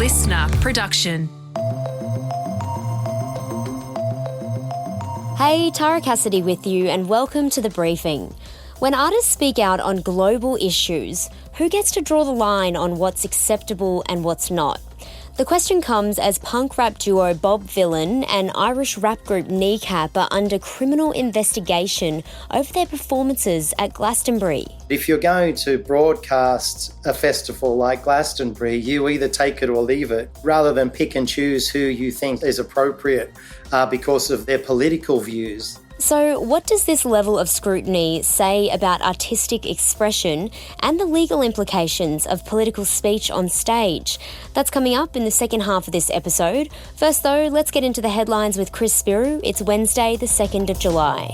listener production. Hey, Tara Cassidy with you, and welcome to The Briefing. When artists speak out on global issues, who gets to draw the line on what's acceptable and what's not? The question comes as punk rap duo Bob Vylan and Irish rap group Kneecap are under criminal investigation over their performances at Glastonbury. If you're going to broadcast a festival like Glastonbury, you either take it or leave it, rather than pick and choose who you think is appropriate because of their political views. So what does this level of scrutiny say about artistic expression and the legal implications of political speech on stage? That's coming up in the second half of this episode. First though, let's get into the headlines with Chris Spiru. It's Wednesday, the 2nd of July.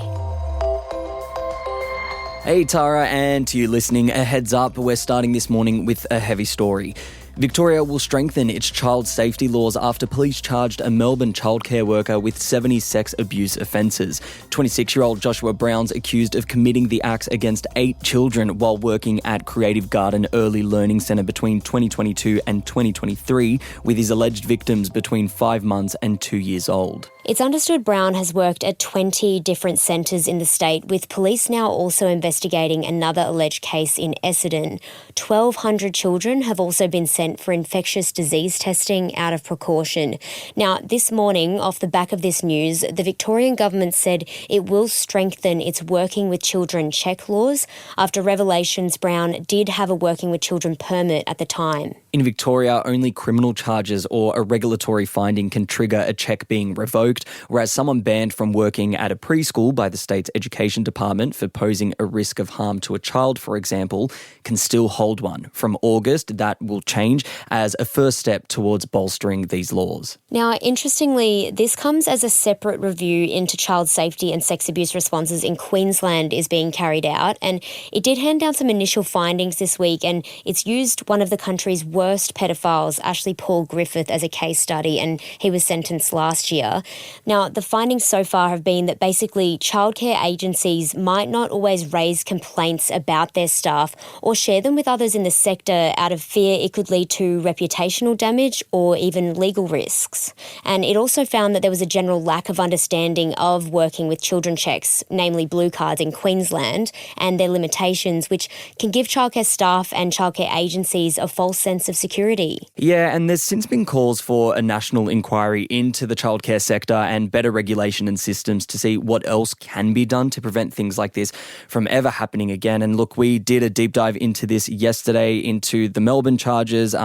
Hey Tara, and to you listening, a heads up, we're starting this morning with a heavy story. Victoria will strengthen its child safety laws after police charged a Melbourne childcare worker with 70 sex abuse offences. 26-year-old Joshua Brown's accused of committing the acts against 8 children while working at Creative Garden Early Learning Centre between 2022 and 2023, with his alleged victims between 5 months and 2 years old. It's understood Brown has worked at 20 different centres in the state, with police now also investigating another alleged case in Essendon. 1,200 children have also been sent for infectious disease testing out of precaution. Now, this morning, off the back of this news, the Victorian government said it will strengthen its working with children check laws after revelations Brown did have a working with children permit at the time. In Victoria, only criminal charges or a regulatory finding can trigger a check being revoked, whereas someone banned from working at a preschool by the state's education department for posing a risk of harm to a child, for example, can still hold one. From August, that will change as a first step towards bolstering these laws. Now, interestingly, this comes as a separate review into child safety and sex abuse responses in Queensland is being carried out, and it did hand down some initial findings this week, and it's used one of the country's worst pedophiles, Ashley Paul Griffith, as a case study, and he was sentenced last year. Now, the findings so far have been that basically childcare agencies might not always raise complaints about their staff or share them with others in the sector out of fear it could lead to reputational damage or even legal risks. And it also found that there was a general lack of understanding of working with children checks, namely blue cards in Queensland, and their limitations, which can give childcare staff and childcare agencies a false sense of security. Yeah, and there's since been calls for a national inquiry into the childcare sector and better regulation and systems to see what else can be done to prevent things like this from ever happening again. And look, we did a deep dive into this yesterday, into the Melbourne charges,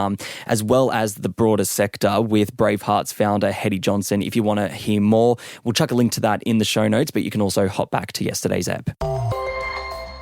as well as the broader sector with Braveheart's founder, Hetty Johnson. If you want to hear more, we'll chuck a link to that in the show notes, but you can also hop back to yesterday's ep.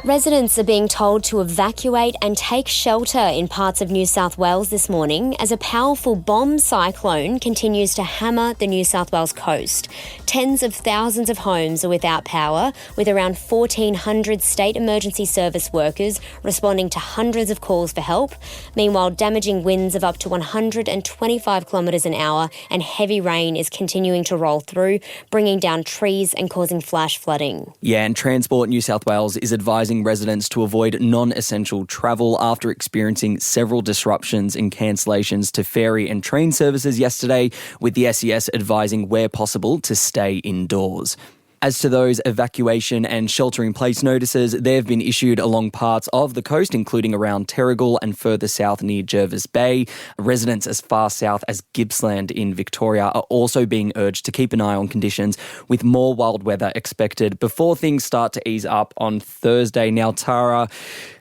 Residents are being told to evacuate and take shelter in parts of New South Wales this morning as a powerful bomb cyclone continues to hammer the New South Wales coast. Tens of thousands of homes are without power, with around 1,400 state emergency service workers responding to hundreds of calls for help. Meanwhile, damaging winds of up to 125 kilometres an hour and heavy rain is continuing to roll through, bringing down trees and causing flash flooding. Yeah, and Transport New South Wales is advising residents to avoid non-essential travel after experiencing several disruptions and cancellations to ferry and train services yesterday, with the SES advising where possible to stay indoors. As to those evacuation and shelter-in-place notices, they have been issued along parts of the coast, including around Terrigal and further south near Jervis Bay. Residents as far south as Gippsland in Victoria are also being urged to keep an eye on conditions, with more wild weather expected before things start to ease up on Thursday. Now, Tara,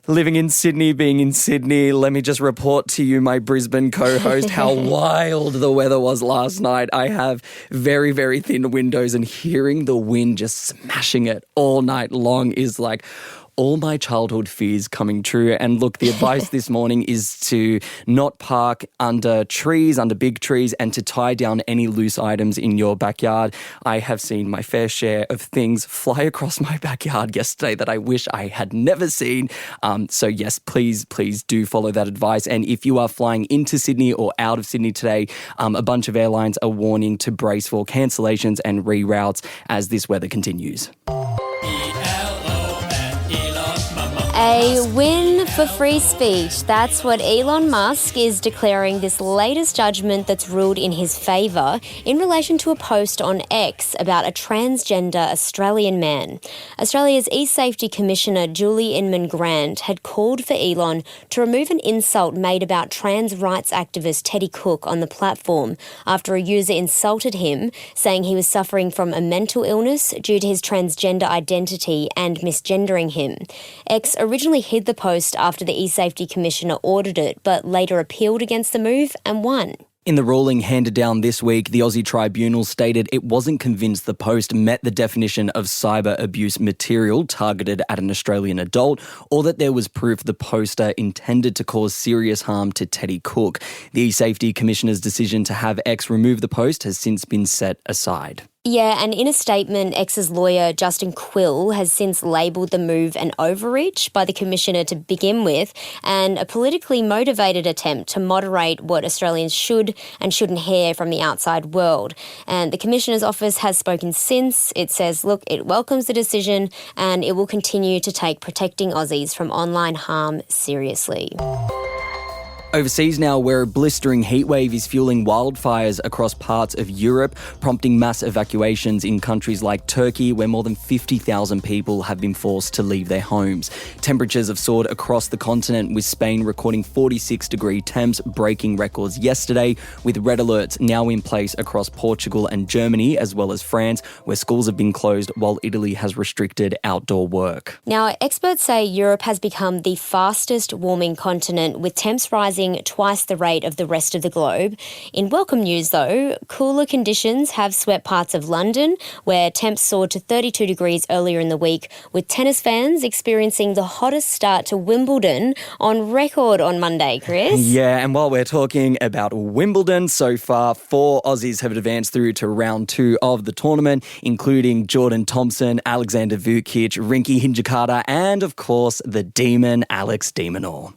living in Sydney, being in Sydney, let me just report to you, my Brisbane co-host, how wild the weather was last night. I have very, very thin windows, and hearing the wind just smashing it all night long is like all my childhood fears coming true. And look, the advice this morning is to not park under trees, under big trees, and to tie down any loose items in your backyard. I have seen my fair share of things fly across my backyard yesterday that I wish I had never seen. So yes, please do follow that advice. And if you are flying into Sydney or out of Sydney today, a bunch of airlines are warning to brace for cancellations and reroutes as this weather continues. A win for free speech. That's what Elon Musk is declaring this latest judgment that's ruled in his favour in relation to a post on X about a transgender Australian man. Australia's eSafety Commissioner Julie Inman-Grant had called for Elon to remove an insult made about trans rights activist Teddy Cook on the platform after a user insulted him, saying he was suffering from a mental illness due to his transgender identity and misgendering him. X originally hid the post after the eSafety Commissioner ordered it, but later appealed against the move and won. In the ruling handed down this week, the Aussie Tribunal stated it wasn't convinced the post met the definition of cyber abuse material targeted at an Australian adult, or that there was proof the poster intended to cause serious harm to Teddy Cook. The eSafety Commissioner's decision to have X remove the post has since been set aside. Yeah, and in a statement, X's lawyer, Justin Quill, has since labelled the move an overreach by the Commissioner to begin with and a politically motivated attempt to moderate what Australians should and shouldn't hear from the outside world. And the Commissioner's office has spoken since. It says, look, it welcomes the decision and it will continue to take protecting Aussies from online harm seriously. Overseas now, where a blistering heatwave is fueling wildfires across parts of Europe, prompting mass evacuations in countries like Turkey, where more than 50,000 people have been forced to leave their homes. Temperatures have soared across the continent, with Spain recording 46-degree temps, breaking records yesterday, with red alerts now in place across Portugal and Germany, as well as France, where schools have been closed while Italy has restricted outdoor work. Now, experts say Europe has become the fastest warming continent, with temps rising twice the rate of the rest of the globe. In welcome news, though, cooler conditions have swept parts of London, where temps soared to 32 degrees earlier in the week, with tennis fans experiencing the hottest start to Wimbledon on record on Monday, Chris. Yeah, and while we're talking about Wimbledon, so far 4 Aussies have advanced through to round 2 of the tournament, including Jordan Thompson, Alexander Vukic, Rinky Hijikata, and of course the demon Alex de Minaur.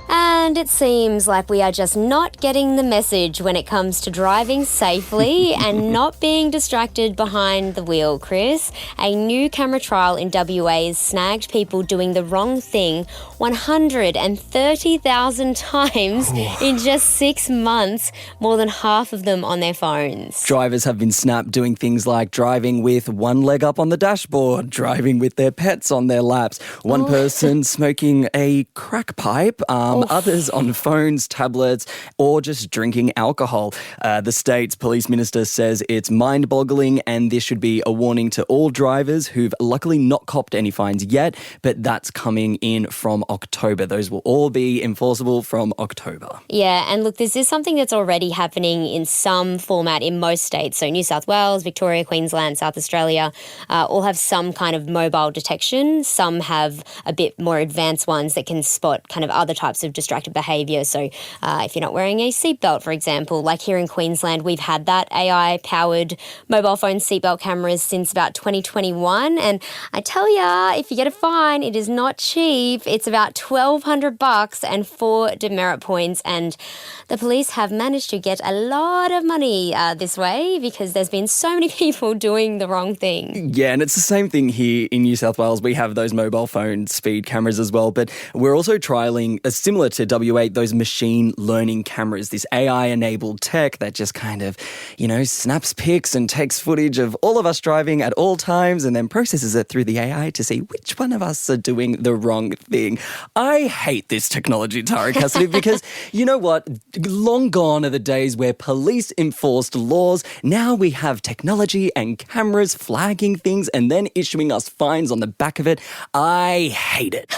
And it seems like we are just not getting the message when it comes to driving safely and not being distracted behind the wheel, Chris. A new camera trial in WA has snagged people doing the wrong thing 130,000 times in just 6 months, more than half of them on their phones. Drivers have been snapped doing things like driving with one leg up on the dashboard, driving with their pets on their laps, one person smoking a crack pipe, others on phones, tablets, or just drinking alcohol. The state's police minister says it's mind-boggling and this should be a warning to all drivers who've luckily not copped any fines yet, but that's coming in from October. Those will all be enforceable from October. Yeah, and look, this is something that's already happening in some format in most states. So New South Wales, Victoria, Queensland, South Australia all have some kind of mobile detection. Some have a bit more advanced ones that can spot kind of other types of distracted behaviour. So if you're not wearing a seatbelt, for example, like here in Queensland, we've had that AI-powered mobile phone seatbelt cameras since about 2021. And I tell ya, if you get a fine, it is not cheap. It's about $1,200 and 4 demerit points. And the police have managed to get a lot of money this way because there's been so many people doing the wrong thing. Yeah, and it's the same thing here in New South Wales. We have those mobile phone speed cameras as well, but we're also trialling, similar to WA, those machine learning cameras, this AI-enabled tech that just kind of, snaps pics and takes footage of all of us driving at all times and then processes it through the AI to see which one of us are doing the wrong thing. I hate this technology, Tara Cassidy, because you know what? Long gone are the days where police enforced laws. Now we have technology and cameras flagging things and then issuing us fines on the back of it. I hate it.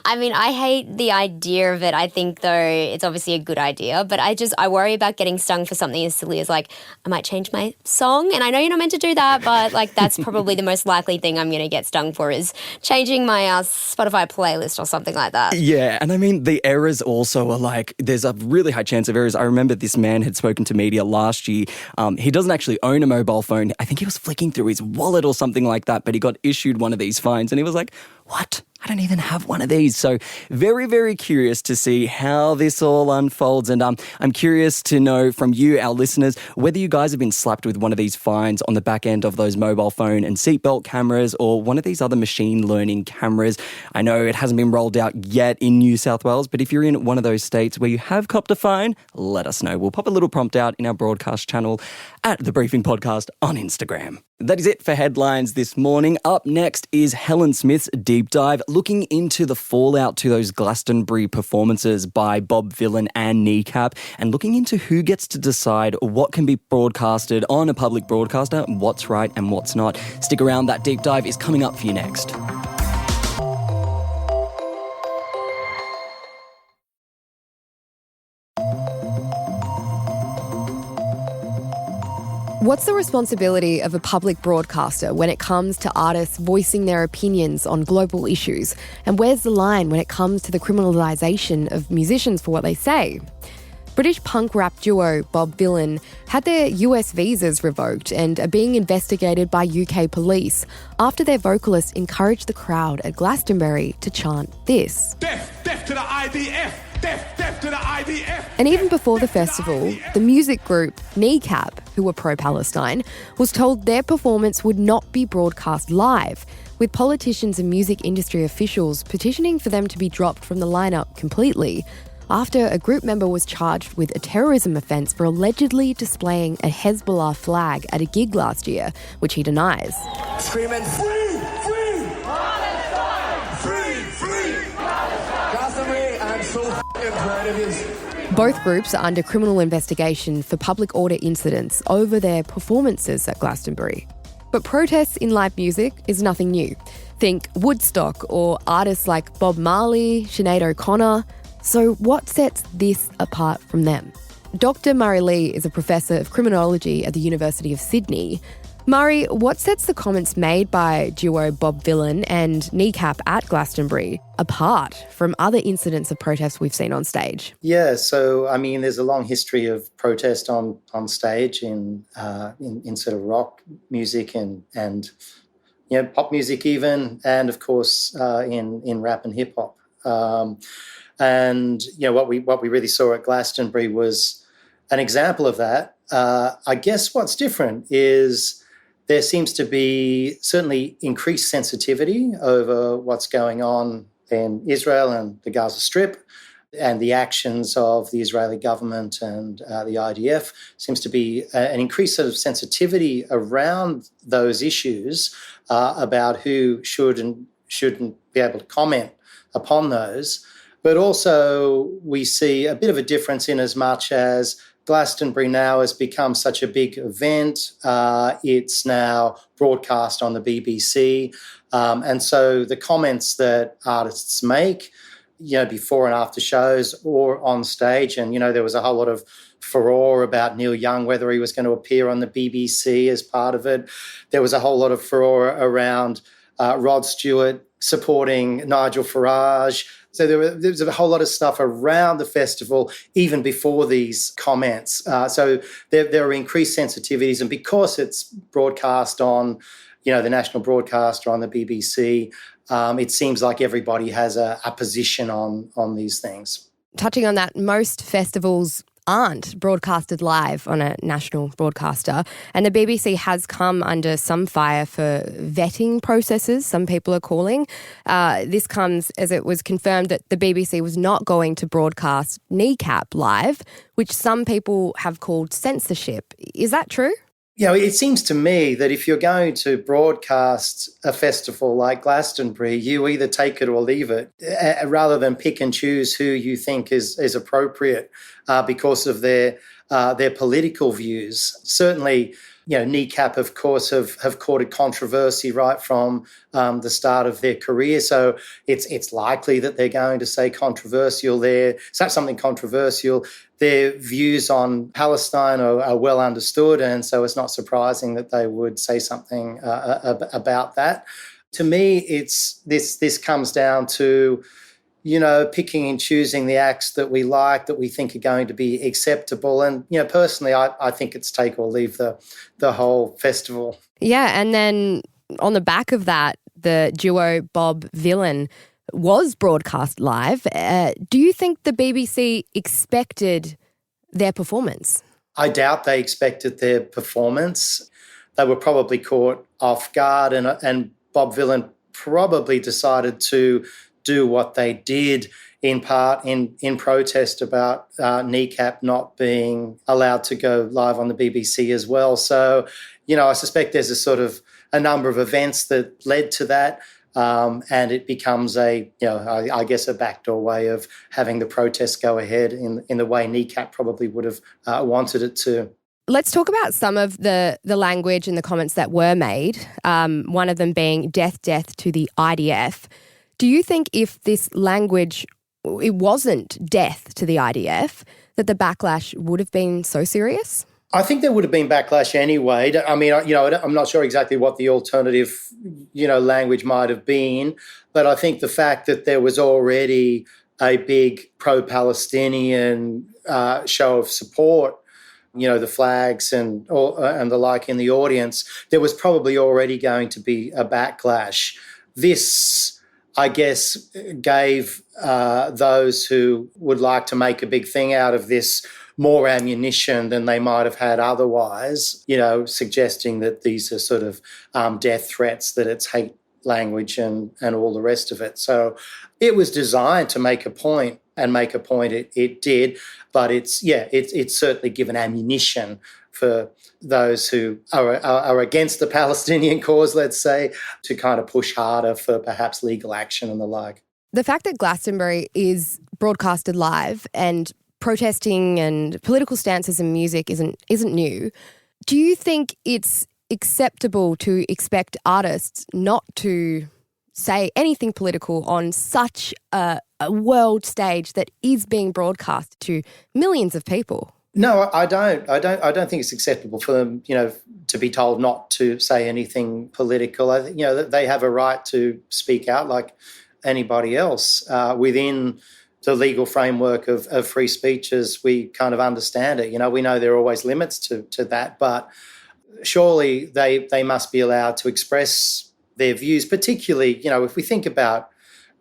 I mean, I hate the idea of it. I think, though, it's obviously a good idea, but I worry about getting stung for something as silly as, like, I might change my song, and I know you're not meant to do that, but, like, that's probably the most likely thing I'm going to get stung for is changing my Spotify playlist or something like that. Yeah, and I mean, the errors also are like, there's a really high chance of errors. I remember this man had spoken to media last year. He doesn't actually own a mobile phone. I think he was flicking through his wallet or something like that, but he got issued one of these fines, and he was like, what? I don't even have one of these. So very, very curious to see how this all unfolds. And I'm curious to know from you, our listeners, whether you guys have been slapped with one of these fines on the back end of those mobile phone and seatbelt cameras or one of these other machine learning cameras. I know it hasn't been rolled out yet in New South Wales, but if you're in one of those states where you have copped a fine, let us know. We'll pop a little prompt out in our broadcast channel at The Briefing Podcast on Instagram. That is it for headlines this morning. Up next is Helen Smith's Deep Dive, looking into the fallout to those Glastonbury performances by Bob Vylan and Kneecap, and looking into who gets to decide what can be broadcasted on a public broadcaster, what's right and what's not. Stick around, that deep dive is coming up for you next. What's the responsibility of a public broadcaster when it comes to artists voicing their opinions on global issues? And where's the line when it comes to the criminalisation of musicians for what they say? British punk rap duo Bob Vylan had their US visas revoked and are being investigated by UK police after their vocalist encouraged the crowd at Glastonbury to chant this. Death, death to the IDF! Death, death to the IDF! And even before the festival, the music group Kneecap, who were pro-Palestine, was told their performance would not be broadcast live, with politicians and music industry officials petitioning for them to be dropped from the lineup completely, after a group member was charged with a terrorism offence for allegedly displaying a Hezbollah flag at a gig last year, which he denies. Screaming, free, free! Palestine! Free, free! Glastonbury, I'm so proud of you. Both groups are under criminal investigation for public order incidents over their performances at Glastonbury. But protests in live music is nothing new. Think Woodstock or artists like Bob Marley, Sinead O'Connor. So what sets this apart from them? Dr. Murray Lee is a professor of criminology at the University of Sydney. Murray, what sets the comments made by duo Bob Vylan and Kneecap at Glastonbury apart from other incidents of protests we've seen on stage? Yeah, so I mean, there's a long history of protest on stage in sort of rock music and you know, pop music even, and of course in rap and hip hop. And you know, what we really saw at Glastonbury was an example of that. I guess what's different is there seems to be certainly increased sensitivity over what's going on in Israel and the Gaza Strip, and the actions of the Israeli government and the IDF. Seems to be an increased sort of sensitivity around those issues about who should and shouldn't be able to comment upon those. But also we see a bit of a difference in as much as Glastonbury now has become such a big event. It's now broadcast on the BBC. And so the comments that artists make, you know, before and after shows or on stage, and, you know, there was a whole lot of furore about Neil Young, whether he was going to appear on the BBC as part of it. There was a whole lot of furore around Rod Stewart supporting Nigel Farage. So there was a whole lot of stuff around the festival even before these comments. So there are increased sensitivities, and because it's broadcast on, you know, the national broadcaster on the BBC, it seems like everybody has a position on these things. Touching on that, most festivals aren't broadcasted live on a national broadcaster, and the BBC has come under some fire for vetting processes, some people are calling. This comes as it was confirmed that the BBC was not going to broadcast Kneecap live, which some people have called censorship. Is that true? You know, it seems to me that if you're going to broadcast a festival like Glastonbury, you either take it or leave it, rather than pick and choose who you think is appropriate because of their political views. Certainly, you know, Kneecap, of course, have courted controversy right from the start of their career. So it's likely that they're going to say controversial there, something controversial. Their views on Palestine are well understood, and so it's not surprising that they would say something about that. To me, this comes down to, you know, picking and choosing the acts that we like, that we think are going to be acceptable. And, you know, personally, I think it's take or leave the whole festival. Yeah, and then on the back of that, the duo Bob Vylan was broadcast live. Do you think the BBC expected their performance? I doubt they expected their performance. They were probably caught off guard, and Bob Vylan probably decided to do what they did in part in protest about Kneecap not being allowed to go live on the BBC as well. So, I suspect there's a number of events that led to that. And it becomes I guess a backdoor way of having the protests go ahead in the way Kneecap probably would have wanted it to. Let's talk about some of the language and the comments that were made, one of them being death to the IDF. Do you think if this language, it wasn't death to the IDF, that the backlash would have been so serious? I think there would have been backlash anyway. I mean, I'm not sure exactly what the alternative, language might have been, but I think the fact that there was already a big pro-Palestinian show of support, the flags and the like in the audience, there was probably already going to be a backlash. This, I guess, gave those who would like to make a big thing out of this more ammunition than they might have had otherwise, suggesting that these are sort of death threats, that it's hate language and all the rest of it. So it was designed to make a point, and make a point it did, but it's certainly given ammunition for those who are against the Palestinian cause, let's say, to kind of push harder for perhaps legal action and the like. The fact that Glastonbury is broadcasted live and protesting and political stances in music isn't new. Do you think it's acceptable to expect artists not to say anything political on such a world stage that is being broadcast to millions of people? No, I don't. I don't think it's acceptable for them, to be told not to say anything political. I think, they have a right to speak out like anybody else within the legal framework of free speech as we kind of understand it. We know there are always limits to that, but surely they must be allowed to express their views, particularly, if we think about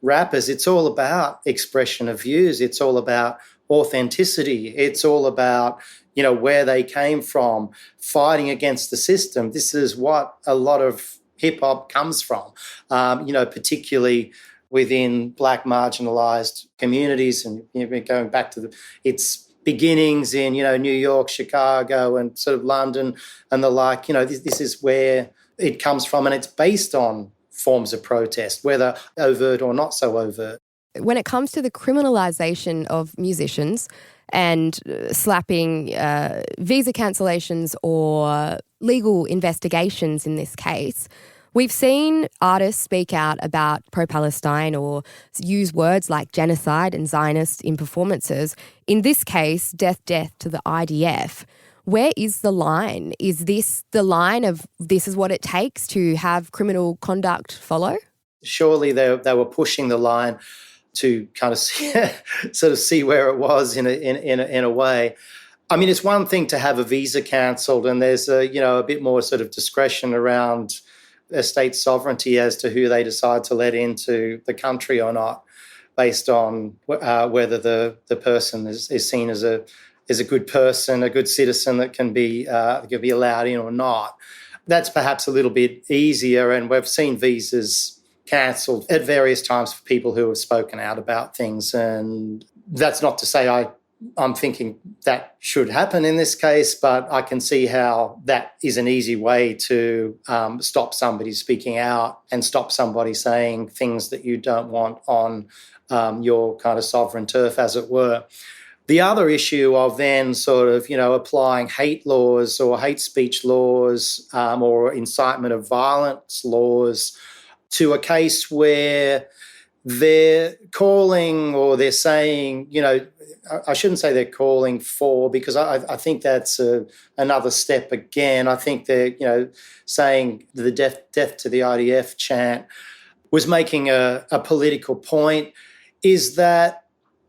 rappers, it's all about expression of views. It's all about authenticity. It's all about, where they came from, fighting against the system. This is what a lot of hip hop comes from, particularly within Black marginalised communities, and going back to its beginnings in New York, Chicago, and sort of London and the like. This is where it comes from, and it's based on forms of protest, whether overt or not so overt. When it comes to the criminalisation of musicians and slapping visa cancellations or legal investigations in this case, we've seen artists speak out about pro-Palestine or use words like genocide and Zionist in performances. In this case, death to the IDF. Where is the line? Is this the line of this is what it takes to have criminal conduct follow? Surely they were pushing the line to kind of see where it was in a way. I mean, it's one thing to have a visa cancelled, and there's a bit more sort of discretion around a state's sovereignty as to who they decide to let into the country or not, based on whether the person is seen as a good person, a good citizen that can be allowed in or not. That's perhaps a little bit easier, and we've seen visas cancelled at various times for people who have spoken out about things. And that's not to say I'm thinking that should happen in this case, but I can see how that is an easy way to stop somebody speaking out and stop somebody saying things that you don't want on your kind of sovereign turf, as it were. The other issue of then sort of, applying hate laws or hate speech laws or incitement of violence laws to a case where they're calling or they're saying, I shouldn't say they're calling for, because I think that's another step again. I think they're, saying the death to the IDF chant was making a political point. Is that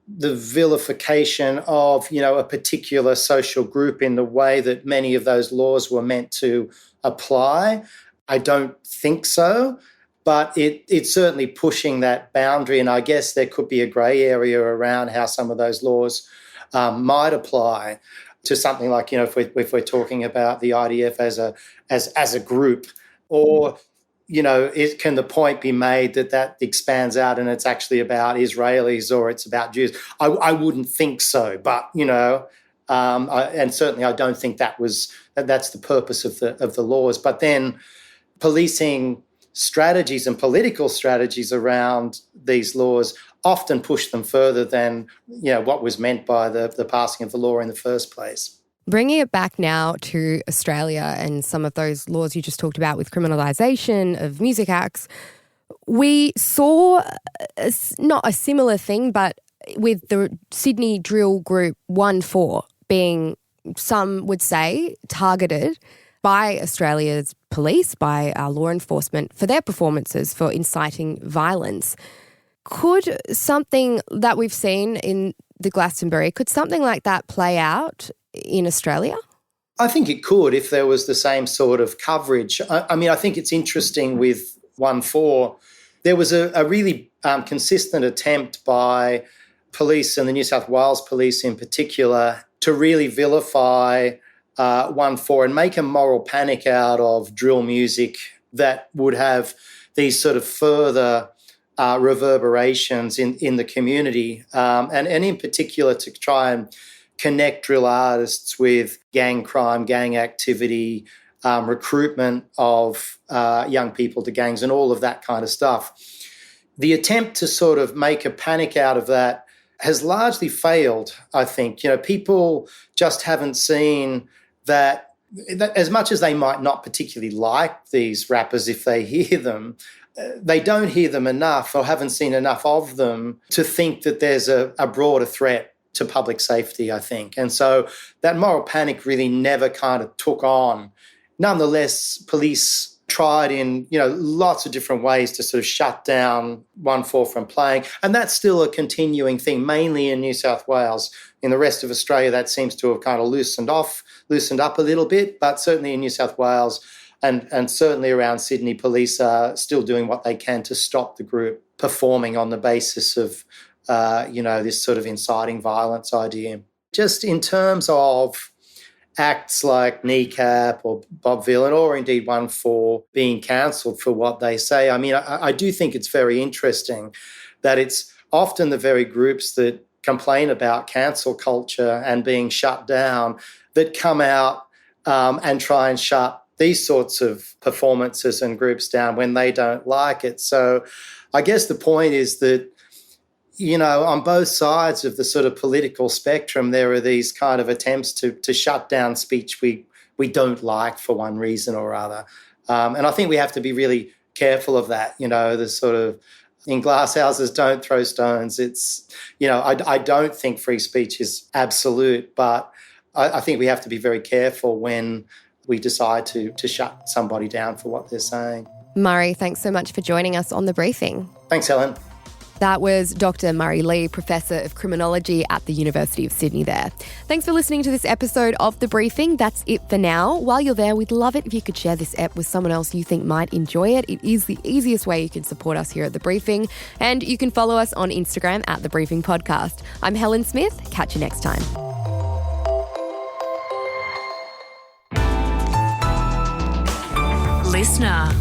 the vilification of, a particular social group in the way that many of those laws were meant to apply? I don't think so. but it's certainly pushing that boundary, and I guess there could be a grey area around how some of those laws might apply to something like, if we're talking about the IDF as a group, or can the point be made that expands out and it's actually about Israelis or it's about Jews? I wouldn't think so, but and certainly I don't think that's the purpose of the laws. But then policing strategies and political strategies around these laws often push them further than what was meant by the passing of the law in the first place. Bringing it back now to Australia and some of those laws you just talked about with criminalisation of music acts, we saw not a similar thing, but with the Sydney drill group 1-4 being, some would say, targeted by Australia's police, by our law enforcement, for their performances for inciting violence. Could something that we've seen in the Glastonbury, could something like that play out in Australia? I think it could if there was the same sort of coverage. I think it's interesting with 1-4. There was a really consistent attempt by police and the New South Wales police in particular to really vilify 1-4 and make a moral panic out of drill music that would have these sort of further reverberations in the community, and in particular to try and connect drill artists with gang crime, gang activity, recruitment of young people to gangs and all of that kind of stuff. The attempt to sort of make a panic out of that has largely failed, I think. People just haven't seen that as much as they might not particularly like these rappers if they hear them, they don't hear them enough or haven't seen enough of them to think that there's a broader threat to public safety, I think. And so that moral panic really never kind of took on. Nonetheless, police tried in, lots of different ways to sort of shut down 1-4 from playing. And that's still a continuing thing, mainly in New South Wales. In the rest of Australia, that seems to have kind of loosened up a little bit, but certainly in New South Wales and certainly around Sydney, police are still doing what they can to stop the group performing on the basis of this sort of inciting violence idea. Just in terms of acts like Kneecap or Bob Vylan or indeed 1-4 being cancelled for what they say, I do think it's very interesting that it's often the very groups that complain about cancel culture and being shut down that come out and try and shut these sorts of performances and groups down when they don't like it. So I guess the point is that, on both sides of the sort of political spectrum, there are these kind of attempts to shut down speech we don't like for one reason or other. And I think we have to be really careful of that, the sort of in glass houses, don't throw stones. It's, I don't think free speech is absolute, but I think we have to be very careful when we decide to shut somebody down for what they're saying. Murray, thanks so much for joining us on The Briefing. Thanks, Helen. That was Dr. Murray Lee, Professor of Criminology at the University of Sydney there. Thanks for listening to this episode of The Briefing. That's it for now. While you're there, we'd love it if you could share this ep with someone else you think might enjoy it. It is the easiest way you can support us here at The Briefing. And you can follow us on Instagram at The Briefing Podcast. I'm Helen Smith. Catch you next time. Listener.